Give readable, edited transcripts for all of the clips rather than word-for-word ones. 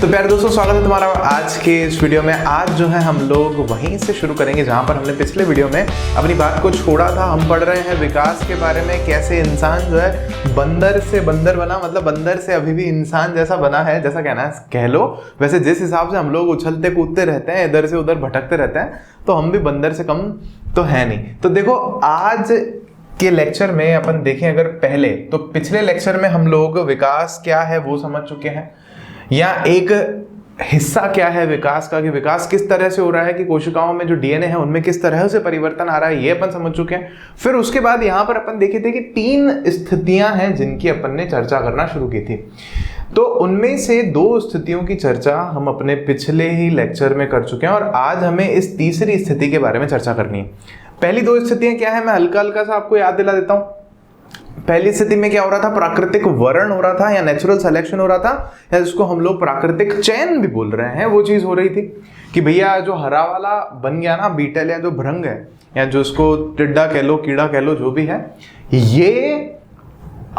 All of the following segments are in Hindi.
प्यारे दोस्तों, स्वागत है तुम्हारा आज के इस वीडियो में। आज जो है हम लोग वहीं से शुरू करेंगे जहां पर हमने पिछले वीडियो में अपनी बात को छोड़ा था। हम पढ़ रहे हैं विकास के बारे में, कैसे इंसान जो है बंदर से बंदर बना, मतलब बंदर से अभी भी इंसान जैसा बना है, जैसा कहना है कह लो। वैसे जिस हिसाब से हम लोग उछलते कूदते रहते हैं, इधर से उधर भटकते रहते हैं, तो हम भी बंदर से कम तो है नहीं। तो देखो, आज के लेक्चर में अपन देखें अगर पहले, तो पिछले लेक्चर में हम लोग विकास क्या है वो समझ चुके हैं, या एक हिस्सा क्या है विकास का, कि विकास किस तरह से हो रहा है, कि कोशिकाओं में जो डीएनए है उनमें किस तरह से परिवर्तन आ रहा है, ये अपन समझ चुके हैं। फिर उसके बाद यहाँ पर अपन देखे थे कि 3 स्थितियां हैं जिनकी अपन ने चर्चा करना शुरू की थी। तो उनमें से 2 स्थितियों की चर्चा हम अपने पिछले ही लेक्चर में कर चुके हैं, और आज हमें इस तीसरी स्थिति के बारे में चर्चा करनी है। पहली 2 स्थितियां क्या है, मैं हल्का हल्का सा आपको याद दिला देता हूँ। पहली स्थिति में क्या हो रहा था, प्राकृतिक वर्ण हो रहा था या नेचुरल सिलेक्शन हो रहा था, या जिसको हम लोग प्राकृतिक चयन भी बोल रहे हैं, वो चीज हो रही थी कि भैया जो हरा वाला बन गया ना बीटल, या जो भृंग है, या जो इसको टिड्डा कह लो, कीड़ा कह लो, जो भी है, ये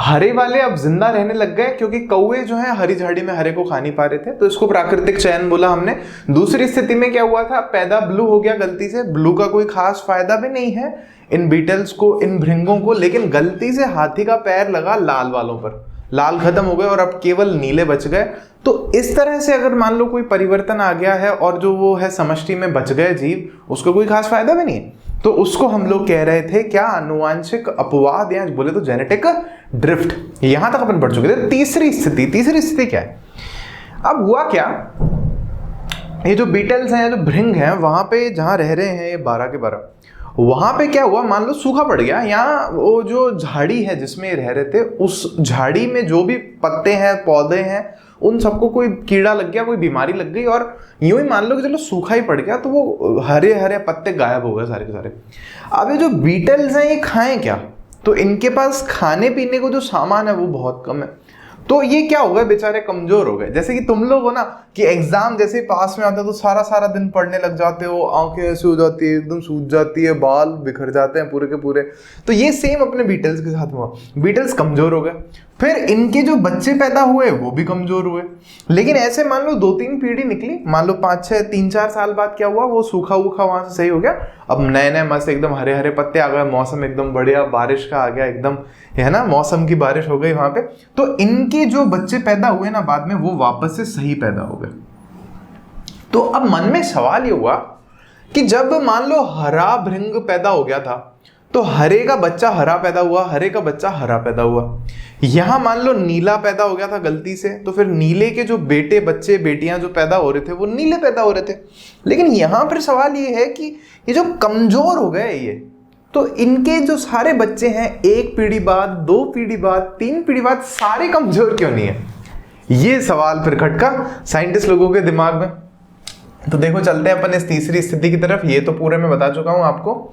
हरे वाले अब जिंदा रहने लग गए, क्योंकि कौवे जो है हरी झाड़ी में हरे को खा नहीं पा रहे थे, तो इसको प्राकृतिक चयन बोला हमने। दूसरी स्थिति में क्या हुआ था, पैदा ब्लू हो गया गलती से। ब्लू का कोई खास फायदा भी नहीं है इन बीटल्स को, इन भृंगों को, लेकिन गलती से हाथी का पैर लगा लाल वालों पर, लाल खत्म हो गए और अब केवल नीले बच गए। तो इस तरह से अगर मान लो कोई परिवर्तन आ गया है और जो वो है समष्टि में बच गए जीव, उसको कोई खास फायदा भी नहीं है, तो उसको हम लोग कह रहे थे क्या, आनुवांशिक अपवाद, या बोले तो जेनेटिक ड्रिफ्ट। यहां तक अपन पढ़ चुके थे। तीसरी स्थिति क्या है, अब हुआ क्या, ये जो बीटल्स हैं, जो भृंग हैं, वहां पे जहां रह रहे हैं ये 12 के 12, वहां पे क्या हुआ, मान लो सूखा पड़ गया, यहाँ वो जो झाड़ी है जिसमें रह रहे थे, उस झाड़ी में जो भी पत्ते हैं, पौधे हैं, उन सबको कोई कीड़ा लग गया, कोई बीमारी लग गई, और यूं ही मान लो कि चलो सूखा ही पड़ गया, तो वो हरे हरे पत्ते गायब हो गए सारे के सारे। अब ये जो बीटल्स हैं, ये खाएं क्या, तो इनके पास खाने पीने को जो सामान है वो बहुत कम है, तो ये क्या हो गए, बेचारे कमजोर हो गए। जैसे कि तुम लोग हो ना, कि एग्जाम जैसे ही पास में आता है तो सारा सारा दिन पढ़ने लग जाते हो, आंखें ऐसी हो जाती है, एकदम सूज जाती है, बाल बिखर जाते हैं पूरे के पूरे। तो ये सेम अपने बीटल्स के साथ हुआ, बीटल्स कमजोर हो गए, फिर इनके जो बच्चे पैदा हुए वो भी कमजोर हुए। लेकिन ऐसे मान लो 2-3 पीढ़ी निकली, मान लो 5-6 3-4 साल बाद क्या हुआ, वो सूखा वूखा वहां से सही हो गया, अब नए नए मस्त एकदम हरे हरे पत्ते आ गए, मौसम एकदम बढ़िया, बारिश का आ गया एकदम, है ना, मौसम की बारिश हो गई वहां पे। तो इनके जो बच्चे पैदा हुए ना बाद में, वो वापस से सही पैदा हो गए। तो अब मन में सवाल ये हुआ कि जब मान लो हरा भृंग पैदा हो गया था, तो हरे का बच्चा हरा पैदा हुआ, हरे का बच्चा हरा पैदा हुआ। यहां मान लो नीला पैदा हो गया था गलती से, तो फिर नीले के जो बेटे बच्चे बेटियां जो पैदा हो रहे थे वो नीले पैदा हो रहे थे। लेकिन यहां पर सवाल ये है कि ये जो कमजोर हो गए ये, तो इनके जो सारे बच्चे हैं, 1 पीढ़ी बाद, 2 पीढ़ी बाद, 3 पीढ़ी बाद, सारे कमजोर क्यों नहीं है, ये सवाल फिर खटका साइंटिस्ट लोगों के दिमाग में। तो देखो, चलते हैं अपन इस तीसरी स्थिति की तरफ। ये तो पूरे में बता चुका हूं आपको।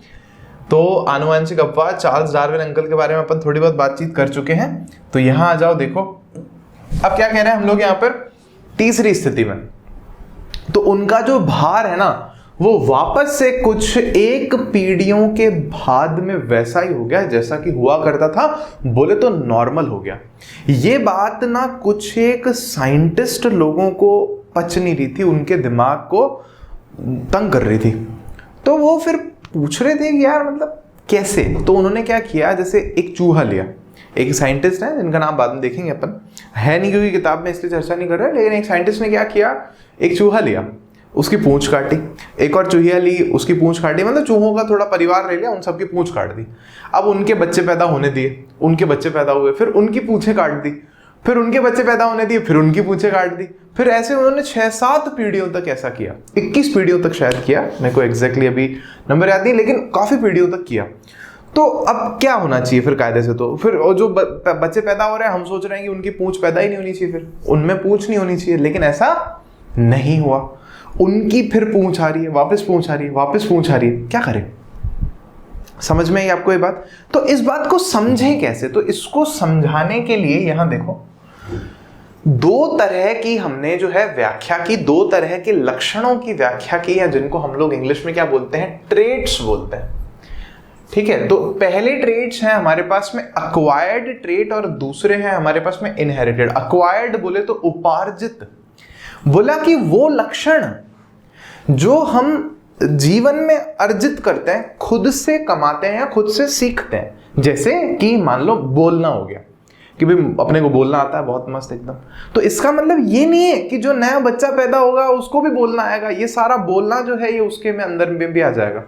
तो आनुवंशिक अपवाद, चार्ल्स डार्विन अंकल के बारे में अपन थोड़ी बहुत बातचीत कर चुके हैं। तो यहां आ जाओ, देखो अब क्या कह रहे हैं हम लोग यहां पर तीसरी स्थिति में। तो उनका जो भार है ना, वो वापस से कुछ 1 पीढ़ियों के बाद में वैसा ही हो गया जैसा कि हुआ करता था, बोले तो नॉर्मल हो गया। ये बात ना कुछ एक साइंटिस्ट लोगों को पच नहीं रही थी, उनके दिमाग को तंग कर रही थी। तो वो फिर पूछ रहे थे कि यार मतलब कैसे। तो उन्होंने क्या किया, जैसे एक चूहा लिया, एक साइंटिस्ट है जिनका नाम बाद में देखेंगे अपन, है नहीं क्योंकि किताब में इसलिए चर्चा नहीं कर रहे, लेकिन एक साइंटिस्ट ने क्या किया, एक चूहा लिया, उसकी पूंछ काटी, एक और चूहिया ली, उसकी पूंछ काटी, मतलब चूहों का थोड़ा परिवार ले लिया, उन सबकी पूंछ काट दी। अब उनके बच्चे पैदा होने दिए, उनके बच्चे पैदा हुए, फिर उनकी पूंछें काट दी, फिर उनके बच्चे पैदा होने दिए, फिर उनकी पूंछें काट दी। फिर ऐसे उन्होंने 6-7 पीढ़ियों तक ऐसा किया, 21 पीढ़ियों तक शायद किया, मेरे को एग्जैक्टली अभी नंबर याद नहीं, लेकिन काफी पीढ़ियों तक किया। तो अब क्या होना चाहिए फिर कायदे से, तो फिर जो बच्चे पैदा हो रहे हैं, हम सोच रहे हैं कि उनकी पूंछ पैदा ही नहीं होनी चाहिए, फिर उनमें पूंछ नहीं होनी चाहिए, लेकिन ऐसा नहीं हुआ। उनकी फिर पूंछ आ रही है, वापस पूंछ आ रही है, वापस पूंछ आ रही है। क्या करें, समझ में आई आपको ये बात? तो इस बात को समझें कैसे, तो इसको समझाने के लिए यहां देखो, 2 तरह की हमने जो है व्याख्या की, 2 तरह के लक्षणों की व्याख्या की, या जिनको हम लोग इंग्लिश में क्या बोलते हैं, ट्रेट्स बोलते हैं। ठीक है, तो पहले ट्रेट्स हैं हमारे पास में अक्वायर्ड ट्रेट, और दूसरे हैं हमारे पास में इनहेरिटेड। अक्वायर्ड बोले तो उपार्जित, बोला कि वो लक्षण जो हम जीवन में अर्जित करते हैं, खुद से कमाते हैं या खुद से सीखते हैं, जैसे कि मान लो बोलना हो गया कि भाई अपने को बोलना आता है बहुत मस्त एकदम, तो इसका मतलब ये नहीं है कि जो नया बच्चा पैदा होगा उसको भी बोलना आएगा। ये सारा बोलना जो है ये उसके में अंदर में भी आ जाएगा।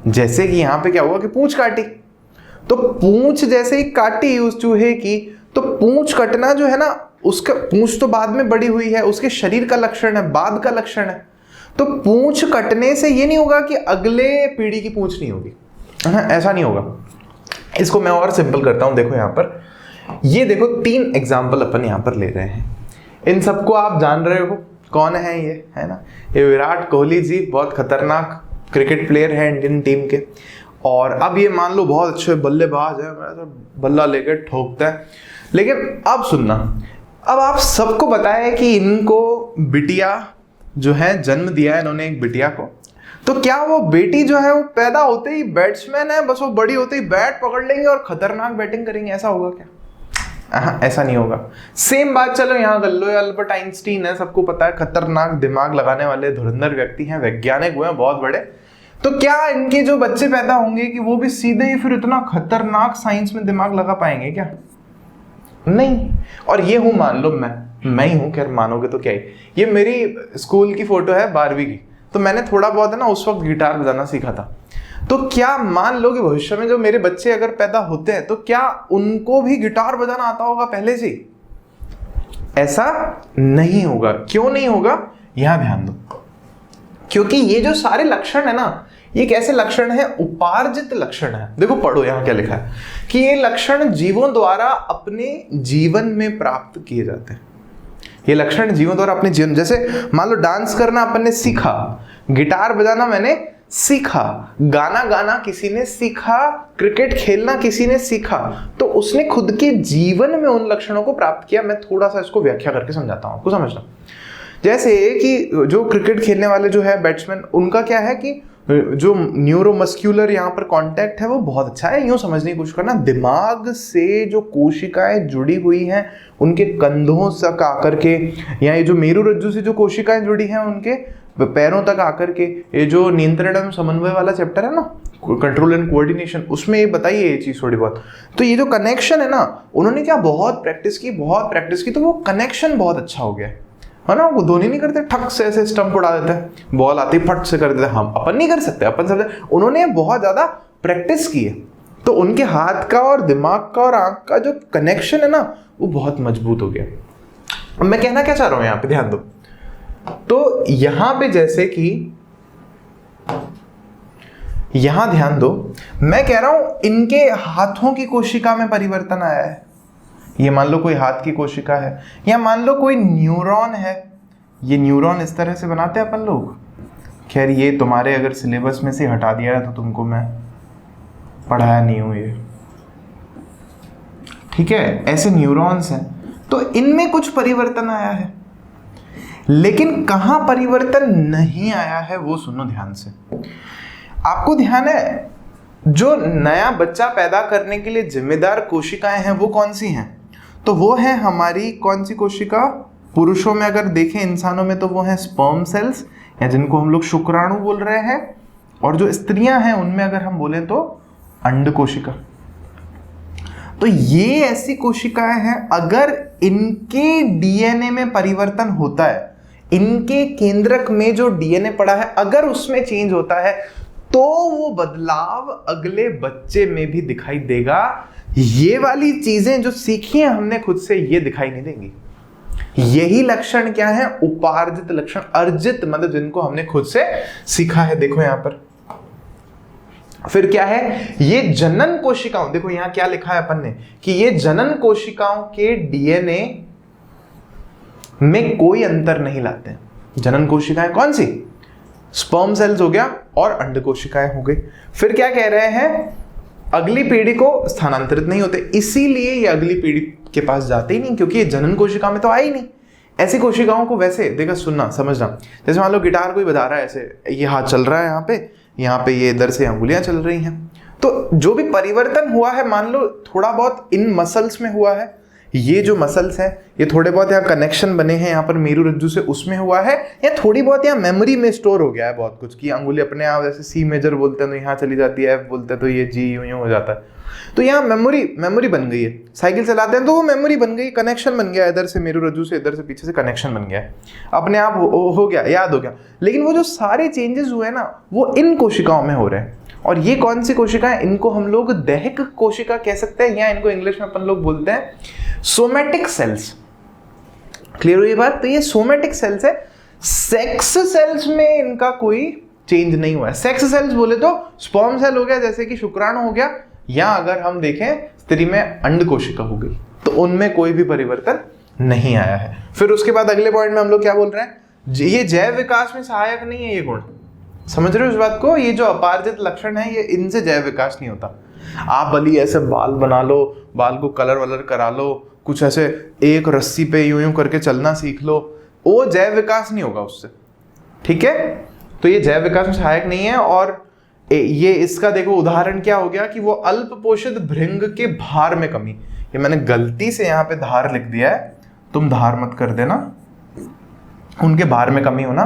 जैसे कि यहाँ पे क्या हुआ कि पूंछ काटी, तो पूंछ जैसे ही काटी उस चूहे की, तो पूंछ कटना जो है ना, उसका पूंछ तो बाद में बड़ी हुई है, उसके शरीर का लक्षण है, बाद का लक्षण है। तो पूंछ कटने से ये नहीं होगा कि अगले पीढ़ी की पूंछ नहीं होगी, ऐसा नहीं होगा। इसको मैं और सिंपल करता हूं, देखो यहाँ पर, ये देखो 3 एग्जाम्पल अपन यहाँ पर ले रहे हैं। इन सबको आप जान रहे हो कौन है ये, है ना? ये विराट कोहली जी बहुत खतरनाक क्रिकेट प्लेयर है इंडियन टीम के, और अब ये मान लो बहुत अच्छे बल्लेबाज है, बल्ला लेकर ठोकता है। लेकिन अब सुनना, अब आप सबको बताया है कि इनको बिटिया जो है जन्म दिया है इन्होंने एक बिटिया को, तो क्या वो बेटी जो है वो पैदा होते ही बैट्समैन है, बस वो बड़ी होते ही बैट पकड़ लेंगे और खतरनाक बैटिंग करेंगे, ऐसा होगा क्या? ऐसा नहीं होगा। सेम बात चलो यहाँ कर लो, अल्बर्ट आइंस्टीन है, सबको पता है, खतरनाक दिमाग लगाने वाले धुरंधर व्यक्ति हैं, वैज्ञानिक हुए हैं बहुत बड़े। तो क्या इनके जो बच्चे पैदा होंगे कि वो भी सीधे ही फिर इतना खतरनाक साइंस में दिमाग लगा पाएंगे क्या? नहीं। और ये हूं मान लो मैं ही हूं, खैर मानोगे तो क्या ही, ये मेरी स्कूल की फोटो है 12वीं की, तो मैंने थोड़ा बहुत है ना उस वक्त गिटार बजाना सीखा था। तो क्या मान लो कि भविष्य में जो मेरे बच्चे अगर पैदा होते हैं तो क्या उनको भी गिटार बजाना आता होगा पहले से? ऐसा नहीं होगा। क्यों नहीं होगा? यहां ध्यान दो, क्योंकि ये जो सारे लक्षण है ना, ये कैसे लक्षण है? उपार्जित लक्षण है। देखो पढ़ो यहां क्या लिखा है कि ये लक्षण जीवों द्वारा अपने जीवन में प्राप्त किए जाते हैं। ये लक्षण जीवों द्वारा अपने जीवन, जैसे मान लो डांस करना अपन ने सीखा, गिटार बजाना मैंने सीखा, गाना गाना किसी ने सीखा, क्रिकेट खेलना किसी ने सीखा, तो उसने खुद के जीवन में उन लक्षणों को प्राप्त किया। मैं थोड़ा सा इसको व्याख्या करके समझाता हूं, आपको समझना। जैसे कि जो क्रिकेट खेलने वाले जो है बैट्समैन, उनका क्या है कि जो न्यूरोमस्क्यूलर यहाँ पर कांटेक्ट है वो बहुत अच्छा है। यूं समझने की कोशिश करना, दिमाग से जो कोशिकाएं जुड़ी हुई हैं उनके कंधों तक आकर के, या ये जो मेरुरज्जु से जो कोशिकाएं जुड़ी हैं उनके पैरों तक आकर के, ये जो नियंत्रण एवं समन्वय वाला चैप्टर है ना, कंट्रोल एंड कोऑर्डिनेशन, उसमें ये बताइए ये चीज थोड़ी बहुत। तो ये जो कनेक्शन है ना, उन्होंने क्या बहुत प्रैक्टिस की, तो वो कनेक्शन बहुत अच्छा हो गया है ना। वो धोनी नहीं करते, ठक से ऐसे स्टंप उड़ा देते हैं, बॉल आती फट से कर देते हैं, हम अपन नहीं कर सकते, अपन सब, उन्होंने बहुत ज्यादा प्रैक्टिस की है, तो उनके हाथ का और दिमाग का और आंख का जो कनेक्शन है ना वो बहुत मजबूत हो गया। अब मैं कहना क्या चाह रहा हूं यहाँ पे, ध्यान दो। तो यहां पे जैसे कि यहां ध्यान दो, मैं कह रहा हूं इनके हाथों की कोशिका में परिवर्तन आया है। ये मान लो कोई हाथ की कोशिका है, या मान लो कोई न्यूरॉन है। ये न्यूरॉन इस तरह से बनाते हैं अपन लोग, खैर ये तुम्हारे अगर सिलेबस में से हटा दिया है तो तुमको मैं पढ़ाया नहीं हूं ये, ठीक है। ऐसे न्यूरॉन्स हैं, तो इनमें कुछ परिवर्तन आया है, लेकिन कहां परिवर्तन नहीं आया है वो सुनो ध्यान से। आपको ध्यान है, जो नया बच्चा पैदा करने के लिए जिम्मेदार कोशिकाएं हैं वो कौन सी हैं? तो वो है हमारी कौन सी कोशिका? पुरुषों में अगर देखें, इंसानों में, तो वो है स्पर्म सेल्स, या जिनको हम लोग शुक्राणु बोल रहे हैं, और जो स्त्रियां हैं उनमें अगर हम बोले तो अंड कोशिका। तो ये ऐसी कोशिकाएं हैं, अगर इनके डीएनए में परिवर्तन होता है, इनके केंद्रक में जो डीएनए पड़ा है अगर उसमें चेंज होता है, तो वो बदलाव अगले बच्चे में भी दिखाई देगा। ये वाली चीजें जो सीखी हैं हमने खुद से, ये दिखाई नहीं देंगी। यही लक्षण क्या है? उपार्जित लक्षण। अर्जित मतलब जिनको हमने खुद से सीखा है। देखो यहां पर फिर क्या है, ये जनन कोशिकाओं, देखो यहां क्या लिखा है अपन ने कि ये जनन कोशिकाओं के डीएनए में कोई अंतर नहीं लाते हैं। जनन कोशिकाएं कौन सी? स्पर्म सेल्स हो गया और अंड कोशिकाएं हो गई। फिर क्या कह रहे हैं, अगली पीढ़ी को स्थानांतरित नहीं होते, इसीलिए ये अगली पीढ़ी के पास जाते ही नहीं, क्योंकि ये जनन कोशिका में तो आई नहीं। ऐसी कोशिकाओं को वैसे देखा, सुनना समझना, जैसे मान लो गिटार कोई बजा रहा है, ऐसे ये हाथ चल रहा है, यहाँ पे ये इधर से अंगुलियां चल रही हैं, तो जो भी परिवर्तन हुआ है, मान लो थोड़ा बहुत इन मसल्स में हुआ है, ये जो मसल्स हैं ये थोड़े बहुत यहाँ कनेक्शन बने हैं यहाँ पर मेरू रज्जु से, उसमें हुआ है, या थोड़ी बहुत यहाँ मेमोरी में स्टोर हो गया है बहुत कुछ, कि अंगुली अपने आप जैसे सी मेजर बोलते हैं तो यहाँ चली जाती है, एफ बोलते हैं तो ये जी यूं हो जाता है, तो यहाँ मेमोरी बन गई है। साइकिल चलाते हैं तो वो मेमोरी बन गई, कनेक्शन बन गया, इधर से मेरू रज्जु से, इधर से पीछे से कनेक्शन बन गया है, अपने आप हो गया, याद हो गया। लेकिन वो जो सारे चेंजेस हुए ना वो इन कोशिकाओं में हो रहे हैं, और ये कौन सी कोशिकाएं, इनको हम लोग दैहिक कोशिका कह सकते हैं, या इनको इंग्लिश में अपन लोग बोलते हैं सोमैटिक सेल्स। क्लियर हुई बात? तो ये सोमैटिक सेल्स है, सेक्स सेल्स में इनका कोई चेंज नहीं हुआ है। सेक्स सेल्स बोले तो स्पर्म सेल हो गया, जैसे कि शुक्राणु हो गया, या अगर हम देखें स्त्री में अंड कोशिका हो गई, तो उनमें कोई भी परिवर्तन नहीं आया है। फिर उसके बाद अगले पॉइंट में हम लोग क्या बोल रहे हैं, ये जैव विकास में सहायक नहीं है ये गुण। समझ रहे हो इस बात को? ये जो अपार्जित लक्षण है ये इनसे जैव विकास नहीं होता। आप भली ऐसे बाल बना लो, बाल को कलर वलर करा लो, कुछ ऐसे एक रस्सी पे यूं करके चलना सीख लो, वो जैव विकास नहीं होगा उससे। ठीक है, तो ये जैव विकास में सहायक नहीं है। और ये इसका देखो उदाहरण क्या हो गया कि वो अल्प पोषित भृंग के भार में कमी। ये मैंने गलती से यहाँ पे धार लिख दिया है, तुम धार मत कर देना, उनके भार में कमी होना।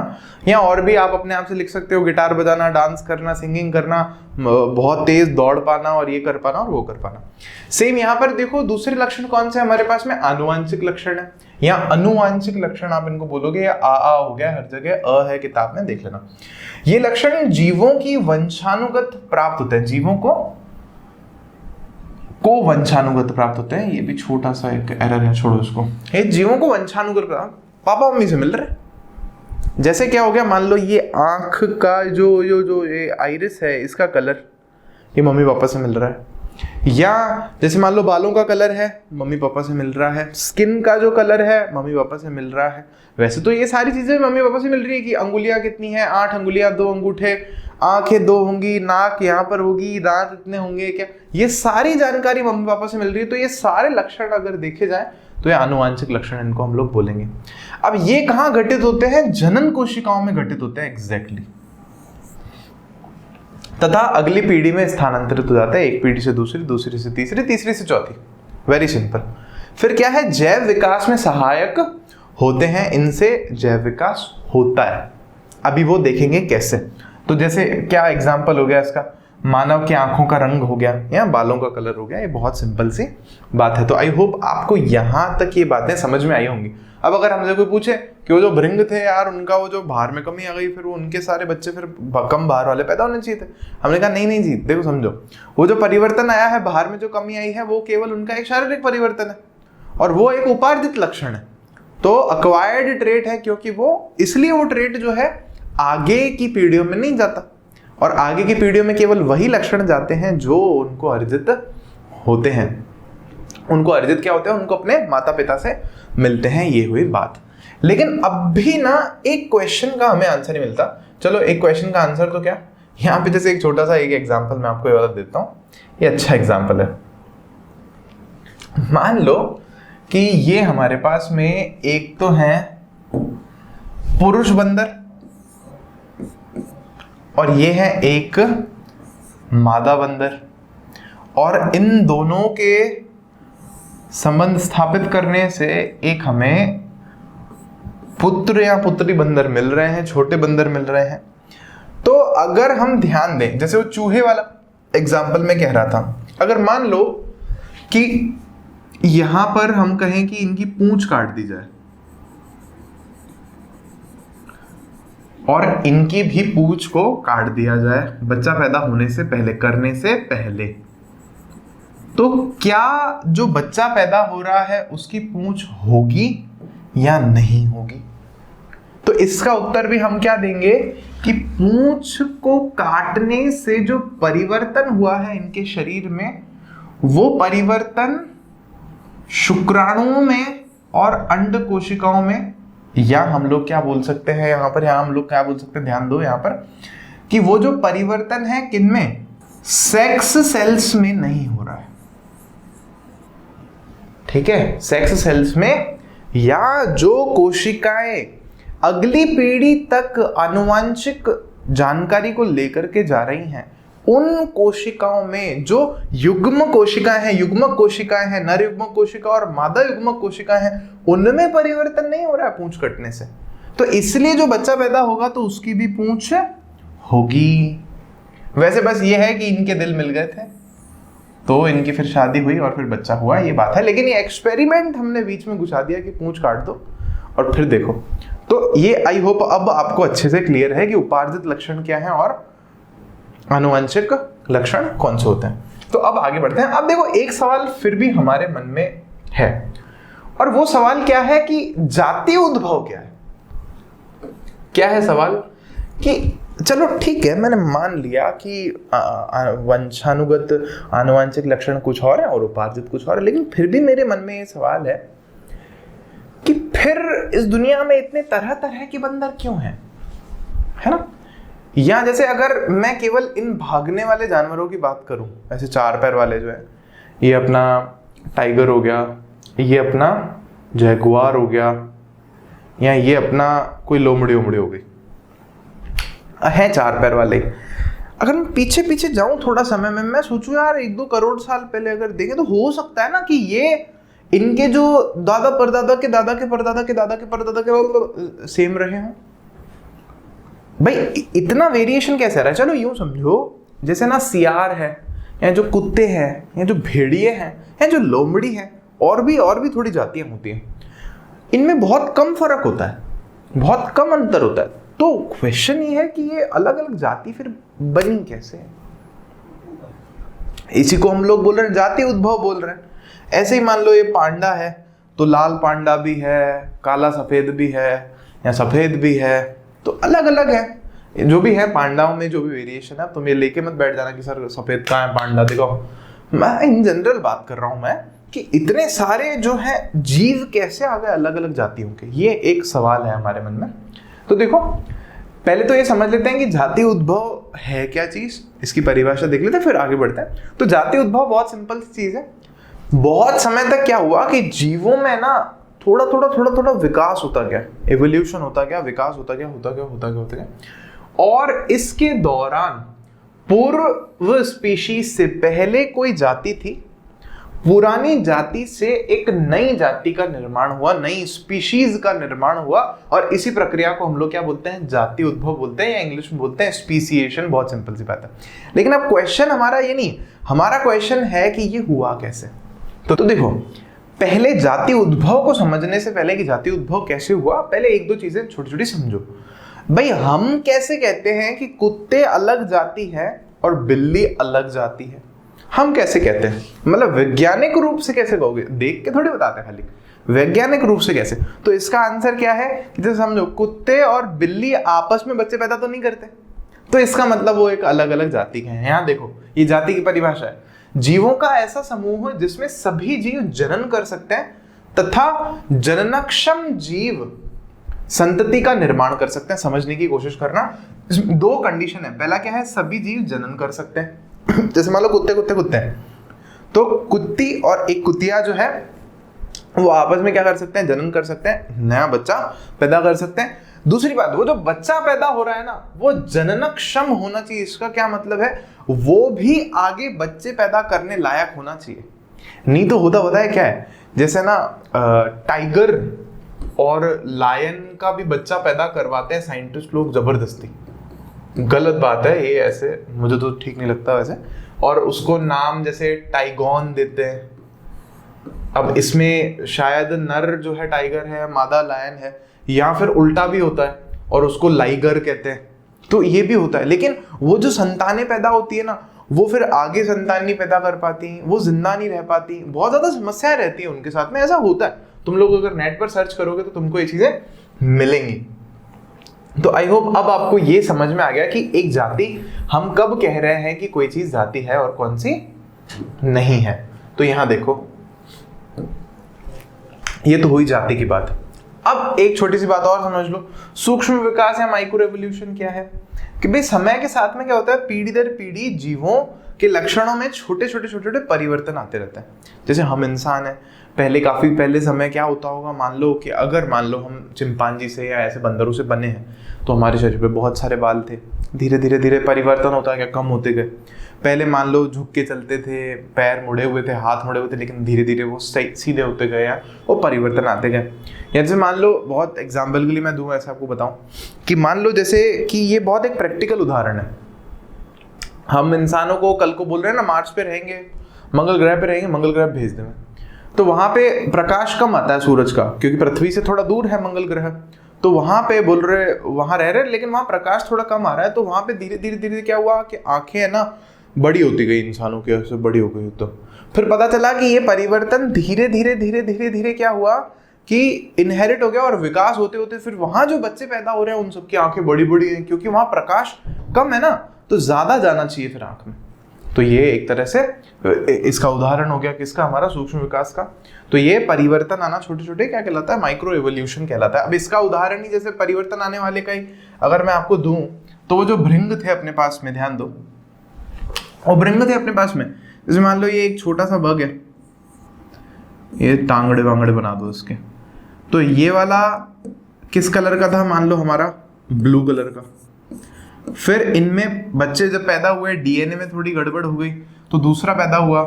या और भी आप अपने आप से लिख सकते हो, गिटार बजाना, डांस करना, सिंगिंग करना, बहुत तेज दौड़ पाना, और ये कर पाना और वो कर पाना। सेम यहाँ पर देखो दूसरे लक्षण कौन से हमारे पास में, आनुवांशिक लक्षण है या अनुवांशिक लक्षण आप इनको बोलोगे, या आ हो गया, हर जगह अ है किताब में, देख लेना। ये लक्षण जीवों की वंशानुगत प्राप्त होते हैं, जीवों को वंशानुगत प्राप्त होते हैं। ये भी छोटा सा एक एरर है, छोड़ो इसको। ये जीवों को वंशानुगत पापा मम्मी से मिल रहे हैं। जैसे क्या हो गया, मान लो ये आंख का जो ये आइरिस है, इसका कलर ये मम्मी पापा से मिल रहा है, या जैसे मान लो बालों का कलर है मम्मी पापा से मिल रहा है, स्किन का जो कलर है मम्मी पापा से मिल रहा है। वैसे तो ये सारी चीजें मम्मी पापा से मिल रही है कि अंगुलियां कितनी हैं, 8 अंगुलियां 2 अंगूठे, आंखें 2 होंगी, नाक यहाँ पर होगी, दांत इतने होंगे, क्या ये सारी जानकारी मम्मी पापा से मिल रही है। तो ये सारे लक्षण अगर देखे जाए तो ये आनुवांशिक लक्षण इनको हम लोग बोलेंगे। अब ये कहाँ घटित होते हैं, जनन कोशिकाओं में घटित होते हैं एग्जैक्टली, तथा अगली पीढ़ी में स्थानांतरित हो जाता है, एक पीढ़ी से दूसरी, दूसरी से तीसरी, तीसरी से चौथी। Very simple. फिर क्या है, जैव विकास में सहायक होते हैं, इनसे जैव विकास होता है। अभी वो देखेंगे कैसे। तो जैसे क्या एग्जाम्पल हो गया इसका, मानव की आंखों का रंग हो गया या बालों का कलर हो गया, ये बहुत सिंपल सी बात है। तो आई होप आपको यहां तक ये बातें समझ में आई होंगी। अब अगर हमसे कोई पूछे कि वो जो भृंग थे यार, उनका वो जो भार में कमी आ गई, फिर वो उनके सारे बच्चे फिर कम भार वाले पैदा होने चाहिए थे, हमने कहा नहीं जी, देखो समझो, वो जो परिवर्तन आया है, भार में जो कमी आई है, वो केवल उनका एक शारीरिक परिवर्तन है, और वो एक उपार्जित लक्षण है, तो अक्वायर्ड ट्रेट है, क्योंकि वो इसलिए वो ट्रेट जो है आगे की पीढ़ियों में नहीं जाता, और आगे की पीढ़ियों में केवल वही लक्षण जाते हैं जो उनको अर्जित होते हैं। उनको अर्जित क्या होते हैं, उनको अपने माता पिता से मिलते हैं। ये हुई बात। लेकिन अब भी ना एक क्वेश्चन का हमें आंसर नहीं मिलता। चलो एक क्वेश्चन का आंसर तो क्या, यहाँ पे जैसे एक छोटा सा एक एग्जांपल मैं आपको ये वाला देता हूँ, ये अच्छा एग्जांपल है। मान लो कि ये हमारे पास में एक तो है पुरुष बंदर, और ये है एक मादा बंदर, और इन दोनों के संबंध स्थापित करने से एक हमें पुत्र या पुत्री बंदर मिल रहे हैं, छोटे बंदर मिल रहे हैं। तो अगर हम ध्यान दें, जैसे वो चूहे वाला एग्जाम्पल में कह रहा था, अगर मान लो कि यहां पर हम कहें कि इनकी पूंछ काट दी जाए और इनकी भी पूंछ को काट दिया जाए बच्चा पैदा होने से पहले, करने से पहले, तो क्या जो बच्चा पैदा हो रहा है उसकी पूंछ होगी या नहीं होगी? तो इसका उत्तर भी हम क्या देंगे कि पूंछ को काटने से जो परिवर्तन हुआ है इनके शरीर में, वो परिवर्तन शुक्राणुओं में और अंड कोशिकाओं में, या हम लोग क्या बोल सकते हैं यहाँ पर, यहाँ हम लोग क्या बोल सकते हैं, ध्यान दो यहाँ पर, कि वो जो परिवर्तन है किनमें, सेक्स सेल्स में नहीं हो रहा है। ठीक है, सेक्स सेल्स में, या जो कोशिकाएं अगली पीढ़ी तक आनुवांशिक जानकारी को लेकर के जा रही हैं उन कोशिकाओं में जो युग्म कोशिकाएं हैं, नर युग्म कोशिका और मादा युग्म कोशिकाएं हैं, उनमें परिवर्तन नहीं हो रहा है पूंछ कटने से। तो इसलिए जो बच्चा पैदा होगा तो उसकी भी पूंछ होगी। वैसे बस ये है कि इनके दिल मिल गए थे तो इनकी फिर शादी हुई और फिर बच्चा हुआ, ये बात है। लेकिन ये एक्सपेरिमेंट हमने बीच में घुसा दिया कि पूंछ काट दो और फिर देखो। तो ये आई होप अब आपको अच्छे से क्लियर है कि उपार्जित लक्षण क्या है और आनुवंशिक लक्षण कौन से होते हैं। तो अब आगे बढ़ते हैं। अब देखो एक सवाल फिर भी हमारे मन में है, और वो सवाल क्या है कि जातीय उद्भव क्या है। क्या है सवाल कि चलो ठीक है, मैंने मान लिया कि वंशानुगत आनुवंशिक लक्षण कुछ और है और उपार्जित कुछ और है, लेकिन फिर भी मेरे मन में ये सवाल है कि फिर इस दुनिया में इतने तरह तरह के बंदर क्यों हैं, है ना। या जैसे अगर मैं केवल इन भागने वाले जानवरों की बात करूं, ऐसे 4 पैर वाले जो है, ये अपना टाइगर हो गया, ये अपना जैगुआर हो गया, या ये अपना कोई लोमड़ी ओमड़ी हो गई, है 4 पैर वाले। अगर मैं पीछे पीछे जाऊं थोड़ा समय में, मैं सोचूं यार 1-2 करोड़ साल पहले अगर देखें तो हो सकता है ना कि ये इनके जो दादा परदादा के दादा के परदादा के दादा के परदादा के सेम रहे हों। भाई इतना वेरिएशन कैसे आ रहा है। चलो यूं समझो जैसे ना सियार है, या जो कुत्ते हैं, या जो भेड़िए हैं, या जो लोमड़ी है, और भी थोड़ी जातियां होती हैं, इनमें बहुत कम फर्क होता है, बहुत कम अंतर होता है। तो क्वेश्चन ये है कि ये अलग अलग जाति फिर बनी कैसे। इसी को हम लोग बोल रहे हैं जाति उद्भव बोल रहे हैं। ऐसे ही मान लो ये पांडा है तो लाल पांडा भी है, काला सफेद भी है, या सफेद भी है, तो अलग अलग है जो भी है। पांडाओं में जो भी वेरिएशन है, तुम ये लेके मत बैठ जाना कि सर सफेद कहाँ है पांडा देखो। मैं इन जनरल बात कर रहा हूं मैं कि इतने सारे जो है जीव कैसे आ गए अलग अलग जातियों के, ये एक सवाल है हमारे मन में। तो देखो पहले तो ये समझ लेते हैं कि जाति उद्भव है क्या चीज, इसकी परिभाषा देख लेते हैं फिर आगे बढ़ते हैं। तो जाति उद्भव बहुत सिंपल सी चीज है। बहुत समय तक क्या हुआ कि जीवों में ना थोड़ा थोड़ा विकास होता गया, एवोल्यूशन होता गया, विकास होता गया, और इसके दौरान पूर्व स्पीशीज से पहले कोई जाति थी, पुरानी जाति से एक नई जाति का निर्माण हुआ, नई स्पीशीज का निर्माण हुआ, और इसी प्रक्रिया को हम लोग क्या बोलते हैं, जाति उद्भव बोलते हैं, या इंग्लिश में बोलते हैं स्पीसिएशन। बहुत सिंपल सी बात है। लेकिन अब क्वेश्चन हमारा ये नहीं, हमारा क्वेश्चन है कि ये हुआ कैसे। तो देखो पहले जाति उद्भव को समझने से पहले कि जाति उद्भव कैसे हुआ, पहले 1-2 चीजें छोटी छोटी समझो। भाई हम कैसे कहते हैं कि कुत्ते अलग जाति है और बिल्ली अलग जाति है, हम कैसे कहते हैं, मतलब वैज्ञानिक रूप से कैसे कहोगे, देख के थोड़ी बताते हैं खाली, वैज्ञानिक रूप से कैसे। तो इसका आंसर क्या है कि जैसे समझो कुत्ते और बिल्ली आपस में बच्चे पैदा तो नहीं करते, तो इसका मतलब वो एक अलग अलग जाति के हैं। यहाँ देखो ये जाति की परिभाषा है, जीवों का ऐसा समूह जिसमें सभी जीव जनन कर सकते हैं तथा जननक्षम जीव संतति का निर्माण कर सकते हैं। समझने की कोशिश करना, 2 कंडीशन है। पहला क्या है, सभी जीव जनन कर सकते हैं। जैसे मान लो कुत्ते हैं, तो कुत्ती और एक कुतिया जो है वो आपस में क्या कर सकते हैं, जनन कर सकते हैं, नया बच्चा पैदा कर सकते हैं। दूसरी बात, वो जो बच्चा पैदा हो रहा है ना, वो जननक्षम होना चाहिए। इसका क्या मतलब है, वो भी आगे बच्चे पैदा करने लायक होना चाहिए। नहीं तो होता है क्या है, जैसे ना टाइगर और लायन का भी बच्चा पैदा करवाते हैं साइंटिस्ट लोग जबरदस्ती। गलत बात है ये, ऐसे मुझे तो ठीक नहीं लगता वैसे। और उसको नाम जैसे टाइगॉन देते हैं। अब इसमें शायद नर जो है टाइगर है, मादा लायन है, या फिर उल्टा भी होता है और उसको लाइगर कहते हैं, तो ये भी होता है। लेकिन वो जो संतानें पैदा होती है ना, वो फिर आगे संतान नहीं पैदा कर पाती, वो जिंदा नहीं रह पाती, बहुत ज्यादा समस्याएं रहती है उनके साथ में। ऐसा होता है, तुम लोग अगर नेट पर सर्च करोगे तो तुमको ये चीजें मिलेंगी। तो आई होप अब आपको ये समझ में आ गया कि एक जाति हम कब कह रहे हैं कि कोई चीज जाति है और कौन सी नहीं है। तो यहां देखो, ये तो हुई जाति की बात। अब एक छोटी सी बात और समझ लो, सूक्ष्म विकास या माइक्रो एवोल्यूशन क्या है। कि भाई समय के साथ में क्या होता है, पीढ़ी दर पीढ़ी जीवों के लक्षणों में छोटे छोटे परिवर्तन आते रहते हैं। जैसे हम इंसान हैं, पहले काफी पहले समय क्या होता होगा, मान लो हम चिंपांजी से या ऐसे बंदरों से बने हैं, तो हमारे शरीर पे बहुत सारे बाल थे। धीरे धीरे धीरे परिवर्तन होता गया, कम होते गए। पहले मान लो झुक के चलते थे, पैर मुड़े हुए थे, हाथ मुड़े हुए थे, लेकिन धीरे धीरे वो सीधे होते गए या वो परिवर्तन आते गए। जैसे मान लो, बहुत एग्जाम्पल के लिए मैं दूंगा, ऐसे आपको बताऊं कि मान लो जैसे कि ये बहुत एक प्रैक्टिकल उदाहरण है। हम इंसानों को कल को बोल रहे हैं ना मार्स पे रहेंगे, मंगल ग्रह पे रहेंगे, मंगल ग्रह भेज देंगे, तो वहां पे प्रकाश कम आता है सूरज का, क्योंकि पृथ्वी से थोड़ा दूर है मंगल ग्रह, तो वहां पे बोल रहे वहां रह रहे, लेकिन वहां प्रकाश थोड़ा कम आ रहा है, तो वहां पे धीरे धीरे धीरे क्या हुआ कि आंखें है ना बड़ी होती गई, इंसानों की ऐसे बड़ी हो गई। तो फिर पता चला कि ये परिवर्तन धीरे धीरे धीरे धीरे धीरे क्या हुआ कि इनहेरिट हो गया, और विकास होते होते फिर वहां जो बच्चे पैदा हो रहे हैं उन सबकी आंखें बड़ी बड़ी हैं, क्योंकि वहां प्रकाश कम है ना, तो ज्यादा जाना चाहिए फिर आंख में। तो ये एक तरह से इसका उदाहरण हो गया किसका, हमारा सूक्ष्म विकास का। तो ये परिवर्तन आना छोटे छोटे क्या कहलाता है, माइक्रो एवोल्यूशन कहलाता है। अब इसका उदाहरण ही जैसे परिवर्तन आने वाले का ही अगर मैं आपको दूं, तो वो जो भृंग थे अपने पास में, ध्यान दो, वो भृंग थे अपने पास में। जैसे मान लो ये एक छोटा सा बग है, ये टांगड़े वांगड़े बना दो इसके, तो ये वाला किस कलर का था, मान लो हमारा ब्लू कलर का। फिर इनमें बच्चे जब पैदा हुए, डीएनए में थोड़ी गड़बड़ हो गई, तो दूसरा पैदा हुआ।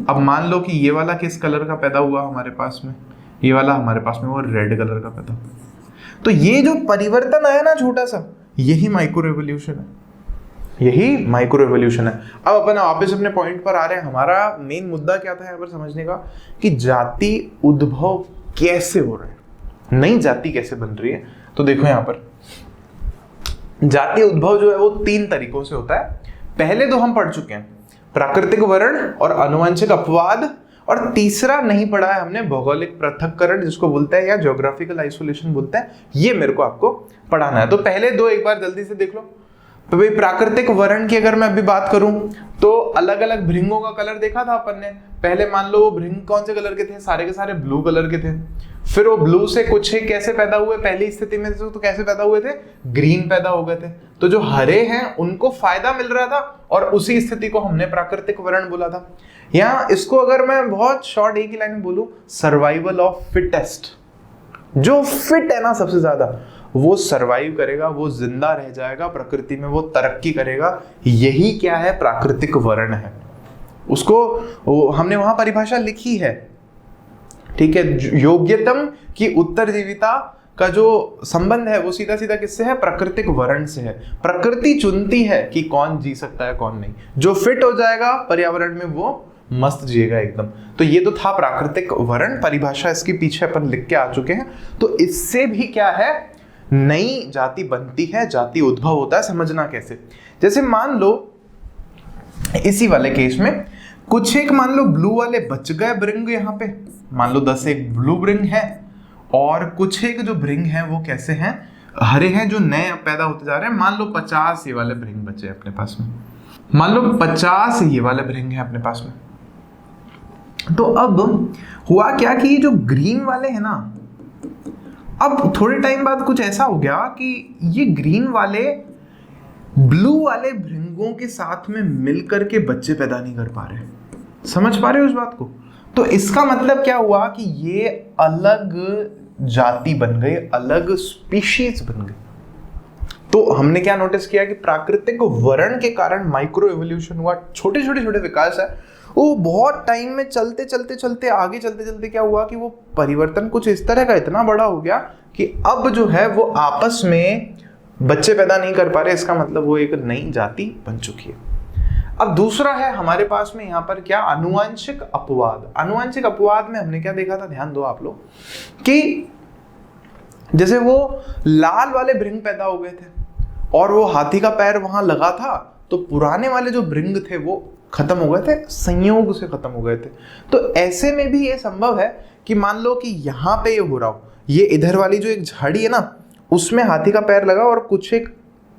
अब मान लो कि ये वाला किस कलर का पैदा हुआ हमारे पास में, ये वाला हमारे पास में वो रेड कलर का पैदा हुआ। तो ये जो परिवर्तन आया ना छोटा सा, यही माइक्रो एवोल्यूशन है, यही माइक्रो एवोल्यूशन है। अब अपन वापस अपने पॉइंट पर आ रहे हैं। हमारा मेन मुद्दा क्या था यहाँ पर समझने का, कि जाति उद्भव कैसे हो रहा है, नई जाति कैसे बन रही है। तो देखो यहाँ पर जातीय उद्भव जो है वो 3 तरीकों से होता है। पहले 2 हम पढ़ चुके हैं, प्राकृतिक वर्ण और आनुवंशिक अपवाद, और तीसरा नहीं पढ़ा है हमने, भौगोलिक पृथक्करण जिसको बोलते हैं, या ज्योग्राफिकल आइसोलेशन बोलते हैं। ये मेरे को आपको पढ़ाना है। तो पहले 2 एक बार जल्दी से देख लो। तो भाई प्राकृतिक वर्ण की अगर मैं अभी बात करूं, तो अलग अलग भृंगों का कलर देखा था अपन ने। पहले मान लो वो भृंग कौन से कलर के थे, सारे के सारे ब्लू कलर के थे। फिर वो ब्लू से कुछ एक कैसे पैदा हुए, पहली स्थिति में तो कैसे पैदा हुए थे, ग्रीन पैदा हो गए थे। तो जो हरे हैं उनको फायदा मिल रहा था, और उसी स्थिति को हमने प्राकृतिक वर्ण बोला था। यहाँ इसको अगर मैं बहुत शॉर्ट एक ही लाइन में बोलूं, सर्वाइवल ऑफ फिटेस्ट। जो फिट है ना सबसे ज्यादा, वो सरवाइव करेगा, वो जिंदा रह जाएगा, प्रकृति में वो तरक्की करेगा। यही क्या है, प्राकृतिक वर्ण है। उसको हमने वहां परिभाषा लिखी है, ठीक है। योग्यतम की उत्तरजीविता का जो संबंध है वो सीधा सीधा किससे है, प्राकृतिक वर्ण से है। प्रकृति चुनती है कि कौन जी सकता है कौन नहीं। जो फिट हो जाएगा पर्यावरण में वो मस्त जिएगा एकदम। तो ये तो था प्राकृतिक वर्ण, परिभाषा इसके पीछे अपन लिख के आ चुके हैं। तो इससे भी क्या है, नई जाति बनती है, जाति उद्भव होता है। समझना कैसे, जैसे मान लो इसी वाले केस में कुछ एक मान लो ब्लू वाले बच गए भृंग, यहाँ पे मान लो 10 एक ब्लू भृंग है, और कुछ एक जो भृंग है वो कैसे हैं, हरे हैं, जो नए पैदा होते जा रहे हैं। मान लो 50 ये वाले भृंग बचे अपने पास में, मान लो 50 ये वाले भृंग हैं अपने पास में। तो अब हुआ क्या कि जो ग्रीन वाले हैं ना, अब थोड़े टाइम बाद कुछ ऐसा हो गया कि ये ग्रीन वाले ब्लू वाले भृंगों के साथ में मिलकर के बच्चे पैदा नहीं कर पा रहे। समझ पा रहे हो इस बात को? तो इसका मतलब क्या हुआ कि ये अलग जाति बन गई, अलग स्पीशीज बन गई। तो हमने क्या नोटिस किया कि प्राकृतिक वर्ण के कारण माइक्रो एवोल्यूशन हुआ, छोटे छोटे छोटे विकास है। वो बहुत टाइम में चलते चलते चलते आगे चलते चलते क्या हुआ कि वो परिवर्तन कुछ इस तरह का इतना बड़ा हो गया कि अब जो है वो आपस में बच्चे पैदा नहीं कर पा रहे। इसका मतलब वो एक नई जाति बन चुकी है। अब दूसरा है हमारे पास में यहाँ पर क्या, आनुवंशिक अपवाद। आनुवंशिक अपवाद में हमने क्या देखा था, ध्यान दो आप लोग, कि जैसे वो लाल वाले भृंग पैदा हो गए थे और वो हाथी का पैर वहां लगा था, तो पुराने वाले जो भृंग थे वो खत्म हो गए थे, संयोग से खत्म हो गए थे। तो ऐसे में भी ये संभव है कि मान लो कि यहाँ पे ये हो रहा हो, ये इधर वाली जो एक झाड़ी है ना उसमें हाथी का पैर लगा और कुछ एक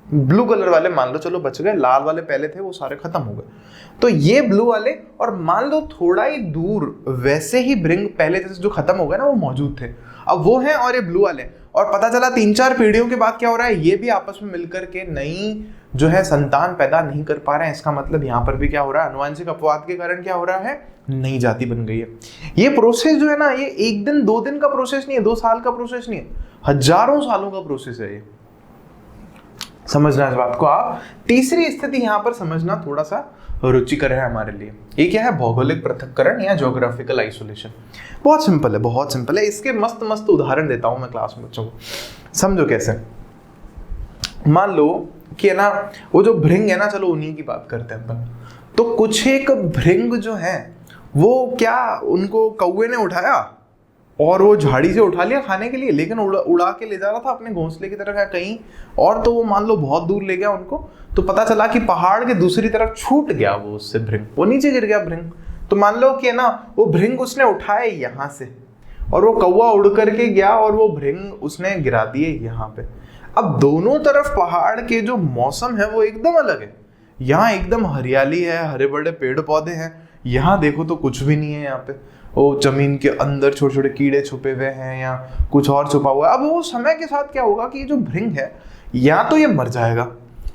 ब्लू कलर वाले मान लो चलो बच गए, लाल वाले पहले थे वो सारे खत्म हो गए। तो ये ब्लू वाले, और मान लो थोड़ा ही दूर वैसे ही भृंग पहले जैसे जो खत्म हो गए ना वो मौजूद थे, अब वो हैं और ये ब्लू वाले। और पता चला 3-4 पीढ़ियों के बाद क्या हो रहा है, ये भी आपस में मिलकर के नई जो है संतान पैदा नहीं कर पा रहे हैं। इसका मतलब यहाँ पर भी क्या हो रहा है, आनुवंशिक अपवाद के कारण क्या हो रहा है, नई जाति बन गई है। ये प्रोसेस जो है ना, ये 1 दिन 2 दिन का प्रोसेस नहीं है, 2 साल का प्रोसेस नहीं है, हजारों सालों का प्रोसेस है ये। समझना इस बात को आप। तीसरी स्थिति यहाँ पर समझना थोड़ा सा रुचिकर है हमारे लिए। ये क्या है? भौगोलिक पृथक्करण या ज्योग्राफिकल आइसोलेशन। बहुत सिंपल है, बहुत सिंपल है। इसके मस्त मस्त उदाहरण देता हूं मैं क्लास में बच्चों को, समझो कैसे। मान लो कि है ना, वो जो भृंग है ना, चलो उन्हीं की बात करते हैं अपन। तो कुछ एक भृंग जो है वो क्या, उनको कौवे ने उठाया और वो झाड़ी से उठा लिया खाने के लिए, लेकिन उड़ा के ले जा रहा था अपने घोंसले की तरफ या कहीं और। तो वो मान लो बहुत दूर ले गया उनको, तो पता चला कि पहाड़ के दूसरी तरफ छूट गया वो उससे भृंग, वो नीचे गिर गया भृंग। तो मान लो कि है ना, वो भृंग उसने उठाए यहाँ से और वो कौवा उड़ करके गया और वो भृंग उसने गिरा दिए यहाँ पे। अब दोनों तरफ पहाड़ के जो मौसम है वो एकदम अलग है। यहाँ एकदम हरियाली है, हरे बड़े पेड़ पौधे हैं। यहाँ देखो तो कुछ भी नहीं है। यहाँ पे वो जमीन के अंदर छोटे छोटे कीड़े छुपे हुए हैं या कुछ और छुपा हुआ है। अब वो समय के साथ क्या होगा कि ये जो भृंग है, या तो ये मर जाएगा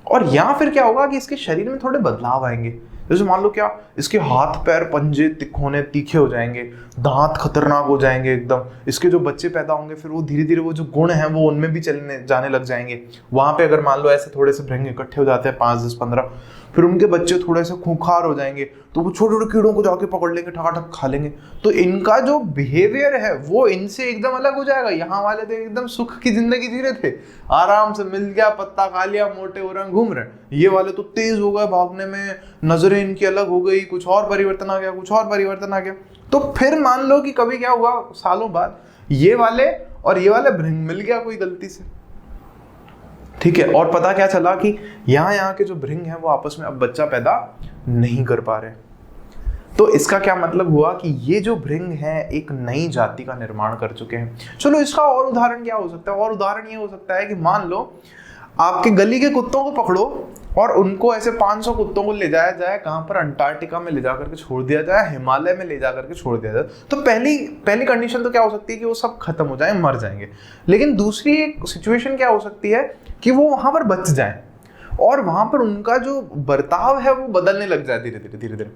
और या फिर क्या होगा कि इसके शरीर में थोड़े बदलाव आएंगे। जैसे मान लो क्या, इसके हाथ पैर पंजे तिकोने तीखे हो जाएंगे, दांत खतरनाक हो जाएंगे एकदम। इसके जो बच्चे पैदा होंगे फिर वो धीरे धीरे वो जो गुण हैं वो उनमें भी चलने जाने लग जाएंगे। वहां पे अगर मान लो ऐसे थोड़े से भृंग इकट्ठे हो जाते हैं 5, 10, 15, फिर उनके बच्चे थोड़े से खूंखार हो जाएंगे, तो वो छोटे छोटे कीड़ों को जाके पकड़ लेंगे, ठकाठक खा लेंगे। तो इनका जो बिहेवियर है वो इनसे एकदम अलग हो जाएगा। यहाँ वाले तो एकदम सुख की जिंदगी जी रहे थे, आराम से मिल गया, पत्ता खा लिया, मोटे हो रहे घूम रहे। ये वाले तो तेज हो गए भागने में, नजरें इनकी अलग हो गई, कुछ और परिवर्तन आ गया, कुछ और परिवर्तन आ गया। तो फिर मान लो कि कभी क्या हुआ, सालों बाद ये वाले और ये वाले भृंग मिल गया कोई गलती से, ठीक है। और पता क्या चला कि यहाँ के जो भृंग हैं वो आपस में अब बच्चा पैदा नहीं कर पा रहे। तो इसका क्या मतलब हुआ कि ये जो भृंग हैं एक नई जाति का निर्माण कर चुके हैं। चलो इसका और उदाहरण क्या हो सकता है? और उदाहरण ये हो सकता है कि मान लो आपके गली के कुत्तों को पकड़ो और उनको ऐसे 500 कुत्तों को ले जाया जाए, कहां पर, अंटार्कटिका में ले जा करके छोड़ दिया जाए, हिमालय में ले जा करके छोड़ दिया जाए। तो पहली कंडीशन तो क्या हो सकती है कि वो सब खत्म हो जाए, मर जाएंगे। लेकिन दूसरी एक सिचुएशन क्या हो सकती है कि वो वहां पर बच जाए और वहां पर उनका जो बर्ताव है वो बदलने लग जाए धीरे धीरे,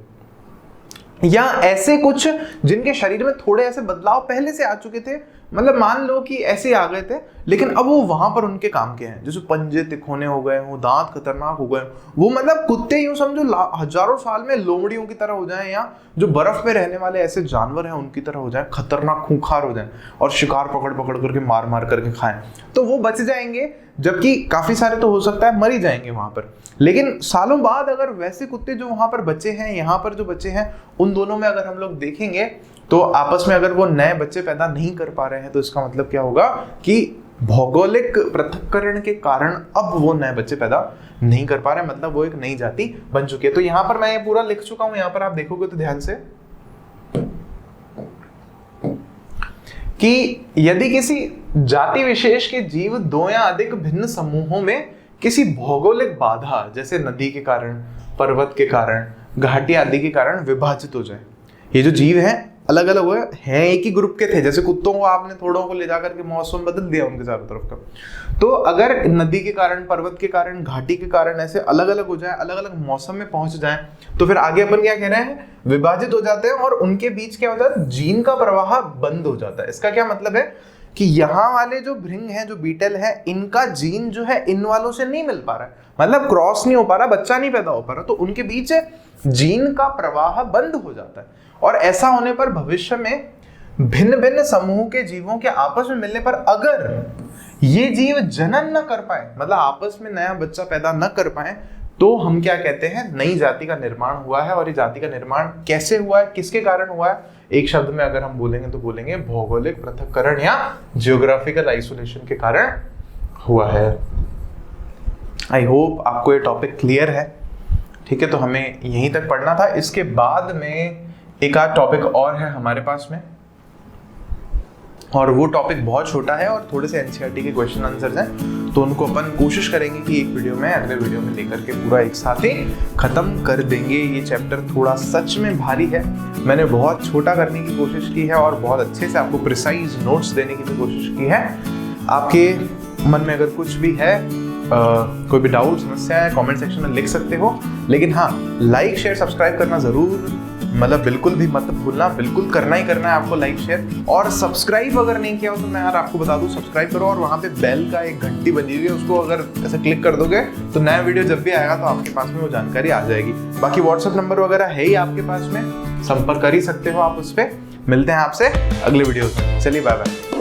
या ऐसे कुछ जिनके शरीर में थोड़े ऐसे बदलाव पहले से आ चुके थे, मतलब मान लो कि ऐसे आ गए थे लेकिन अब वो वहां पर उनके काम के हैं। जैसे पंजे तिकोने हो गए हो, दांत खतरनाक हो गए, वो मतलब कुत्ते यूं समझो हजारों साल में लोमड़ियों की तरह हो जाएं, या जो बर्फ में रहने वाले ऐसे जानवर हैं उनकी तरह हो जाएं, खतरनाक खूंखार हो जाएं और शिकार पकड़ पकड़ करके मार मार करके खाएं, तो वो बच जाएंगे। जबकि काफी सारे तो हो सकता है मर ही जाएंगे वहां पर। लेकिन सालों बाद अगर वैसे कुत्ते जो वहां पर बचे हैं, यहाँ पर जो बचे हैं, उन दोनों में अगर हम लोग देखेंगे तो आपस में अगर वो नए बच्चे पैदा नहीं कर पा रहे हैं, तो इसका मतलब क्या होगा कि भौगोलिक पृथक्करण के कारण अब वो नए बच्चे पैदा नहीं कर पा रहे, मतलब वो एक नई जाति बन चुकी है। तो यहाँ पर मैं ये पूरा लिख चुका हूं, यहाँ पर आप देखोगे तो ध्यान से कि यदि किसी जाति विशेष के जीव 2 या अधिक भिन्न समूहों में किसी भौगोलिक बाधा, जैसे नदी के कारण, पर्वत के कारण, घाटी आदि के कारण विभाजित हो जाए। ये जो जीव हैं अलग अलग हुए हैं, एक ही ग्रुप के थे। जैसे कुत्तों को आपने थोड़ों को ले जाकर के मौसम बदल दिया उनके चारों तरफ का, तो अगर नदी के कारण, पर्वत के कारण, घाटी के कारण ऐसे अलग अलग हो जाए, अलग अलग मौसम में पहुंच जाए, तो फिर आगे अपन क्या कह रहे हैं, विभाजित हो जाते हैं और उनके बीच क्या होता है, जीन का प्रवाह बंद हो जाता है। इसका क्या मतलब है कि यहाँ वाले जो भृंग हैं, जो बीटल है, इनका जीन जो है इन वालों से नहीं मिल पा रहा है, मतलब क्रॉस नहीं हो पा रहा, बच्चा नहीं पैदा हो पा रहा, तो उनके बीच जीन का प्रवाह बंद हो जाता है। और ऐसा होने पर भविष्य में भिन्न भिन्न समूह के जीवों के आपस में मिलने पर अगर ये जीव जनन न कर पाए, मतलब आपस में नया बच्चा पैदा न कर पाए, तो हम क्या कहते हैं, नई जाति का निर्माण हुआ है। और ये जाति का निर्माण कैसे हुआ है, किसके कारण हुआ है, एक शब्द में अगर हम बोलेंगे तो बोलेंगे भौगोलिक पृथक्करण या जियोग्राफिकल आइसोलेशन के कारण हुआ है। आई होप आपको ये टॉपिक क्लियर है, ठीक है। तो हमें यहीं तक पढ़ना था। इसके बाद में एक आध टॉपिक और है हमारे पास में, और वो टॉपिक बहुत छोटा है और थोड़े से एनसीईआरटी के क्वेश्चन आंसर्स हैं, तो उनको अपन कोशिश करेंगे कि एक वीडियो में, अगले वीडियो में लेकर के पूरा एक साथ ही खत्म कर देंगे। ये चैप्टर थोड़ा सच में भारी है, मैंने बहुत छोटा करने की कोशिश की है और बहुत अच्छे से आपको प्रिसाइज नोट्स देने की भी कोशिश की है। आपके मन में अगर कुछ भी है, कोई भी डाउट, समस्या है, कमेंट सेक्शन में लिख सकते हो। लेकिन हाँ, लाइक शेयर सब्सक्राइब करना जरूर मतलब बिल्कुल भी मत भूलना, बिल्कुल करना ही करना है आपको लाइक शेयर, और सब्सक्राइब अगर नहीं किया हो तो मैं यार आपको बता दूं सब्सक्राइब करो, और वहाँ पे बेल का एक घंटी बनी हुई है, उसको अगर ऐसे क्लिक कर दोगे तो नया वीडियो जब भी आएगा तो आपके पास में वो जानकारी आ जाएगी। बाकी व्हाट्सएप नंबर वगैरह है ही आपके पास में, संपर्क कर ही सकते हो आप उस पर। मिलते हैं आपसे अगले वीडियो में, चलिए बाय बाय।